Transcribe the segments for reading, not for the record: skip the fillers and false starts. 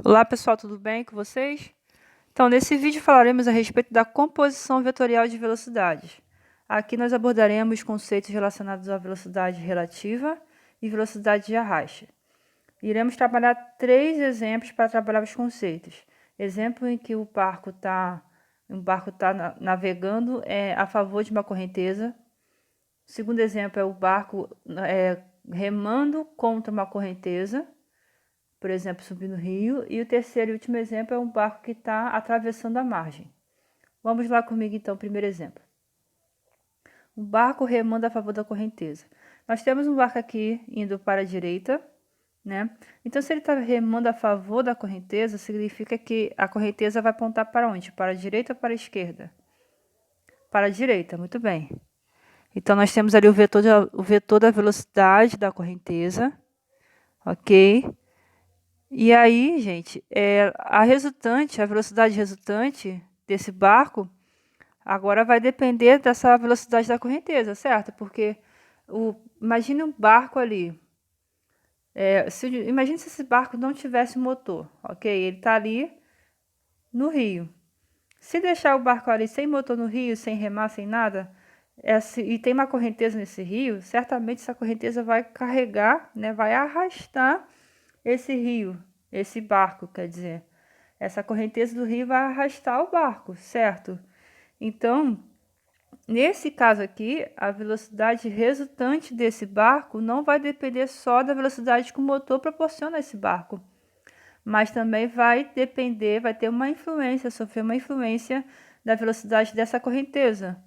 Olá pessoal, tudo bem com vocês? Então, nesse vídeo falaremos a respeito da composição vetorial de velocidades. Aqui nós abordaremos conceitos relacionados à velocidade relativa e velocidade de arraste. Iremos trabalhar três exemplos para trabalhar os conceitos. Exemplo em que um barco está navegando a favor de uma correnteza. O segundo exemplo é o barco remando contra uma correnteza, por exemplo, subir no rio. E o terceiro e último exemplo é um barco que está atravessando a margem. Vamos lá comigo então, primeiro exemplo. Um barco remando a favor da correnteza. Nós temos um barco aqui indo para a direita, né? Então, se ele está remando a favor da correnteza, significa que a correnteza vai apontar para onde? Para a direita ou para a esquerda? Para a direita, muito bem. Então, nós temos ali o vetor da velocidade da correnteza, ok? E aí, gente, a velocidade resultante desse barco, agora vai depender dessa velocidade da correnteza, certo? Porque imagine um barco ali. Imagine se esse barco não tivesse motor, ok? Ele está ali no rio. Se deixar o barco ali sem motor no rio, sem remar, sem nada, e tem uma correnteza nesse rio, certamente essa correnteza vai carregar, né, vai arrastar esse rio, esse barco, quer dizer. Essa correnteza do rio vai arrastar o barco, certo? Então, nesse caso aqui, a velocidade resultante desse barco não vai depender só da velocidade que o motor proporciona a esse barco, mas também vai depender, vai ter uma influência, sofrer uma influência da velocidade dessa correnteza,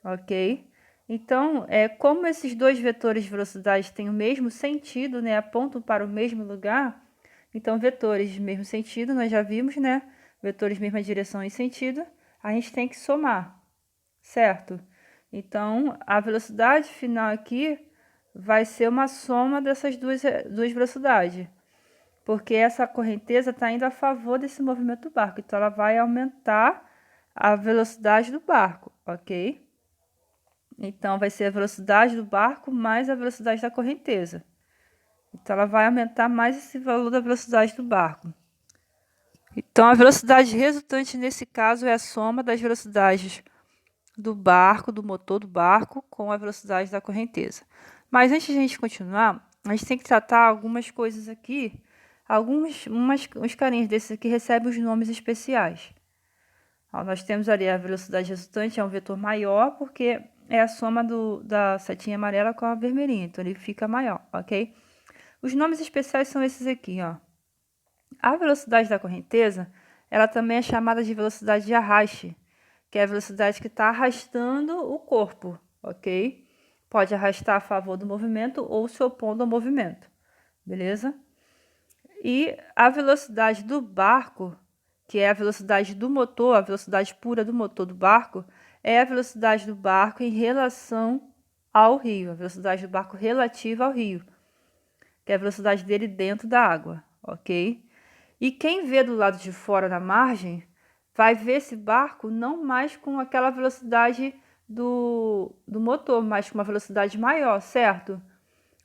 ok? Então, como esses dois vetores de velocidade têm o mesmo sentido, né, apontam para o mesmo lugar, então vetores de mesmo sentido, nós já vimos, né, vetores de mesma direção e sentido, a gente tem que somar, certo? Então, a velocidade final aqui vai ser uma soma dessas duas velocidades, porque essa correnteza está indo a favor desse movimento do barco, então ela vai aumentar a velocidade do barco, ok? Então, vai ser a velocidade do barco mais a velocidade da correnteza. Então, ela vai aumentar mais esse valor da velocidade do barco. Então, a velocidade resultante nesse caso é a soma das velocidades do barco, do motor do barco, com a velocidade da correnteza. Mas antes de a gente continuar, a gente tem que tratar algumas coisas aqui. Uns carinhos desses aqui recebem os nomes especiais. Nós temos ali a velocidade resultante, é um vetor maior, porque é a soma da setinha amarela com a vermelhinha, então ele fica maior, ok? Os nomes especiais são esses aqui, ó. A velocidade da correnteza, ela também é chamada de velocidade de arraste, que é a velocidade que está arrastando o corpo, ok? Pode arrastar a favor do movimento ou se opondo ao movimento, beleza? E a velocidade do barco, que é a velocidade do motor, a velocidade pura do motor do barco, é a velocidade do barco em relação ao rio, a velocidade do barco relativa ao rio, que é a velocidade dele dentro da água, ok? E quem vê do lado de fora da margem vai ver esse barco não mais com aquela velocidade do motor, mas com uma velocidade maior, certo?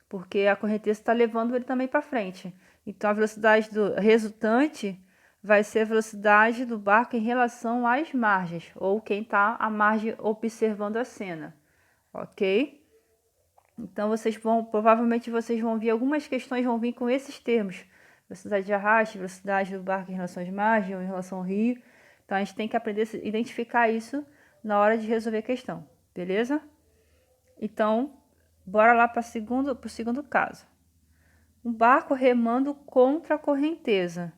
Porque a correnteza está levando ele também para frente. Então, a velocidade do resultante vai ser a velocidade do barco em relação às margens, ou quem está à margem observando a cena, ok? Então, provavelmente vocês vão ver, algumas questões vão vir com esses termos. Velocidade de arraste, velocidade do barco em relação às margens ou em relação ao rio. Então, a gente tem que aprender a identificar isso na hora de resolver a questão, beleza? Então, bora lá para o segundo caso. Um barco remando contra a correnteza.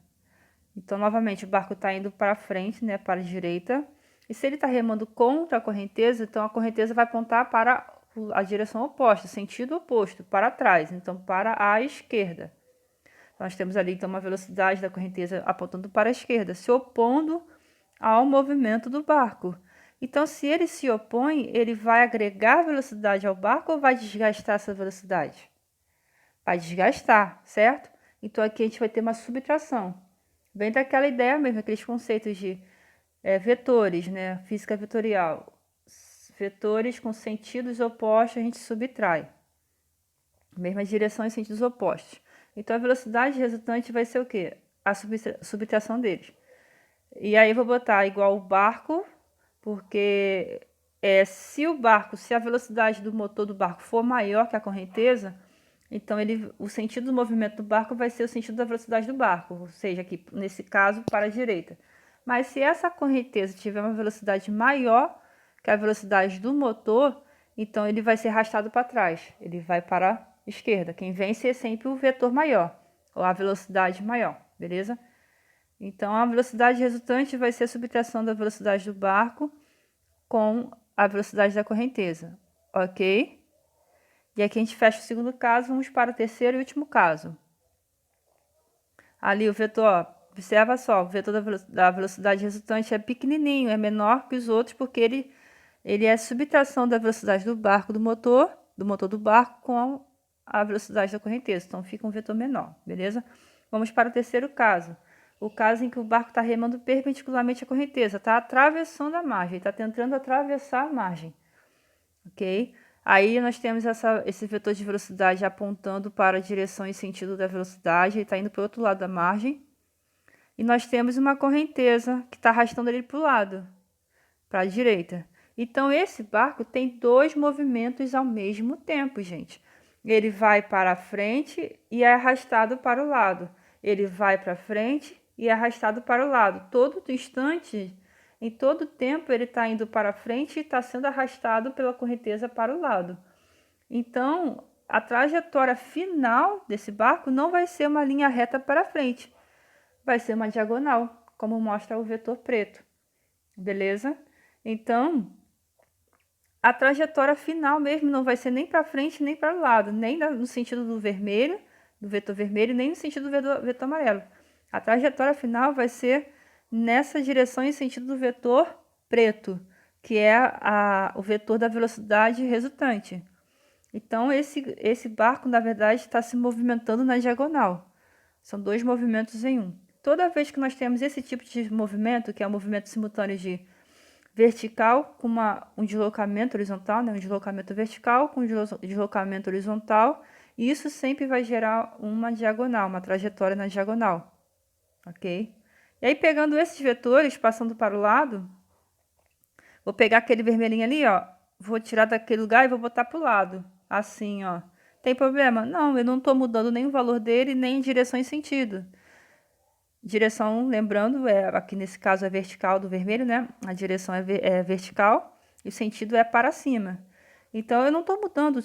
Então, novamente, o barco está indo para frente, né, para a direita. E se ele está remando contra a correnteza, então a correnteza vai apontar para a direção oposta, sentido oposto, para trás, então para a esquerda. Nós temos ali então uma velocidade da correnteza apontando para a esquerda, se opondo ao movimento do barco. Então, se ele se opõe, ele vai agregar velocidade ao barco ou vai desgastar essa velocidade? Vai desgastar, certo? Então, aqui a gente vai ter uma subtração. Vem daquela ideia mesmo, aqueles conceitos de vetores, né? Física vetorial. Vetores com sentidos opostos a gente subtrai. Mesma direção em sentidos opostos. Então, a velocidade resultante vai ser o quê? a subtração deles. E aí eu vou botar igual o barco, porque se a velocidade do motor do barco for maior que a correnteza, então o sentido do movimento do barco vai ser o sentido da velocidade do barco, ou seja, aqui nesse caso para a direita. Mas se essa correnteza tiver uma velocidade maior que a velocidade do motor, então ele vai ser arrastado para trás, ele vai para a esquerda. Quem vence é sempre o vetor maior, ou a velocidade maior, beleza? Então a velocidade resultante vai ser a subtração da velocidade do barco com a velocidade da correnteza, ok? E aqui a gente fecha o segundo caso, vamos para o terceiro e último caso. Ali o vetor, ó, observa só, o vetor da velocidade resultante é pequenininho, é menor que os outros, porque ele é a subtração da velocidade do barco do motor do barco com a velocidade da correnteza. Então fica um vetor menor, beleza? Vamos para o terceiro caso. O caso em que o barco está remando perpendicularmente à correnteza, está atravessando a margem, está tentando atravessar a margem, ok? Aí nós temos esse vetor de velocidade apontando para a direção e sentido da velocidade, ele está indo para o outro lado da margem. E nós temos uma correnteza que está arrastando ele para o lado, para a direita. Então esse barco tem dois movimentos ao mesmo tempo, gente. Ele vai para a frente e é arrastado para o lado. Ele vai para frente e é arrastado para o lado. Todo instante, em todo tempo, ele está indo para frente e está sendo arrastado pela correnteza para o lado. Então, a trajetória final desse barco não vai ser uma linha reta para frente. Vai ser uma diagonal, como mostra o vetor preto. Beleza? Então, a trajetória final mesmo não vai ser nem para frente nem para o lado, nem no sentido do vermelho, do vetor vermelho, nem no sentido do vetor amarelo. A trajetória final vai ser nessa direção em sentido do vetor preto, que é o vetor da velocidade resultante. Então, esse barco, na verdade, está se movimentando na diagonal. São dois movimentos em um. Toda vez que nós temos esse tipo de movimento, que é o movimento simultâneo de vertical com um deslocamento horizontal, né? Um deslocamento vertical com um deslocamento horizontal, e isso sempre vai gerar uma diagonal, uma trajetória na diagonal, ok? E aí, pegando esses vetores, passando para o lado, vou pegar aquele vermelhinho ali, ó, vou tirar daquele lugar e vou botar para o lado, assim, ó. Tem problema? Não, eu não estou mudando nem o valor dele, nem direção e sentido. Direção, lembrando, aqui nesse caso é vertical do vermelho, né? A direção é vertical e o sentido é para cima. Então, eu não estou mudando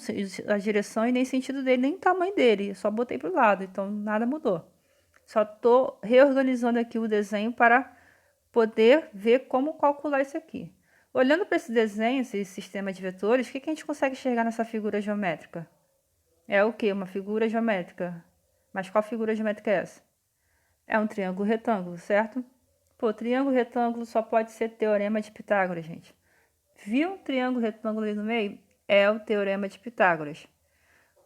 a direção e nem sentido dele, nem o tamanho dele. Eu só botei para o lado, então nada mudou. Só estou reorganizando aqui o desenho para poder ver como calcular isso aqui. Olhando para esse desenho, esse sistema de vetores, o que a gente consegue enxergar nessa figura geométrica? É o quê? Uma figura geométrica. Mas qual figura geométrica é essa? É um triângulo retângulo, certo? Pô, triângulo retângulo só pode ser teorema de Pitágoras, gente. Viu um triângulo retângulo ali no meio? É o teorema de Pitágoras.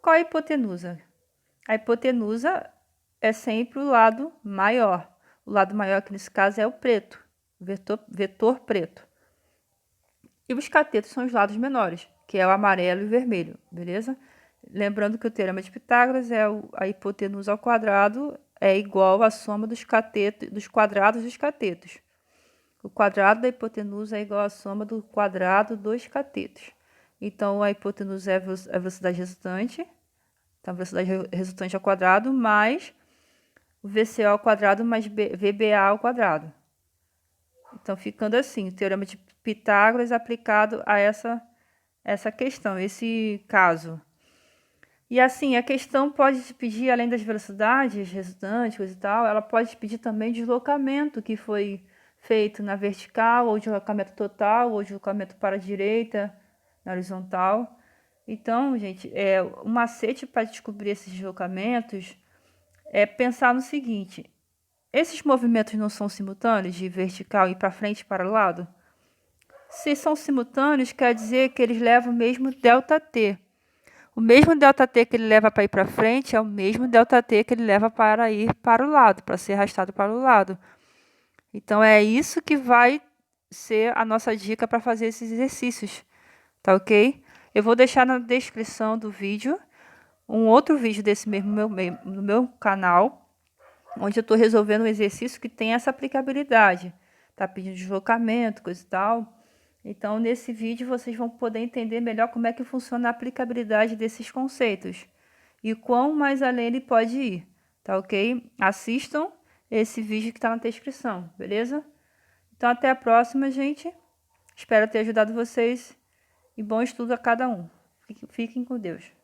Qual a hipotenusa? A hipotenusa é sempre o lado maior. O lado maior aqui nesse caso é o preto, o vetor preto. E os catetos são os lados menores, que é o amarelo e o vermelho, beleza? Lembrando que o teorema de Pitágoras é a hipotenusa ao quadrado é igual à soma dos quadrados dos catetos. O quadrado da hipotenusa é igual à soma do quadrado dos catetos. Então, a hipotenusa é a velocidade resultante. Então, a velocidade resultante ao quadrado mais o VCO ao quadrado mais VBA ao quadrado. Então, ficando assim, o teorema de Pitágoras aplicado a essa questão, esse caso. E assim, a questão pode te pedir, além das velocidades resultantes e tal, ela pode te pedir também deslocamento que foi feito na vertical, ou deslocamento total, ou deslocamento para a direita, na horizontal. Então, gente, o macete para descobrir esses deslocamentos é pensar no seguinte: esses movimentos não são simultâneos, de vertical e para frente e para o lado? Se são simultâneos, quer dizer que eles levam o mesmo ΔT. O mesmo ΔT que ele leva para ir para frente é o mesmo ΔT que ele leva para ir para o lado, para ser arrastado para o lado. Então, é isso que vai ser a nossa dica para fazer esses exercícios, tá ok? Eu vou deixar na descrição do vídeo um outro vídeo desse mesmo no meu canal, onde eu estou resolvendo um exercício que tem essa aplicabilidade. Tá pedindo deslocamento, coisa e tal. Então, nesse vídeo, vocês vão poder entender melhor como é que funciona a aplicabilidade desses conceitos e quão mais além ele pode ir, tá ok? Assistam esse vídeo que está na descrição, beleza? Então, até a próxima, gente. Espero ter ajudado vocês e bom estudo a cada um. Fiquem com Deus.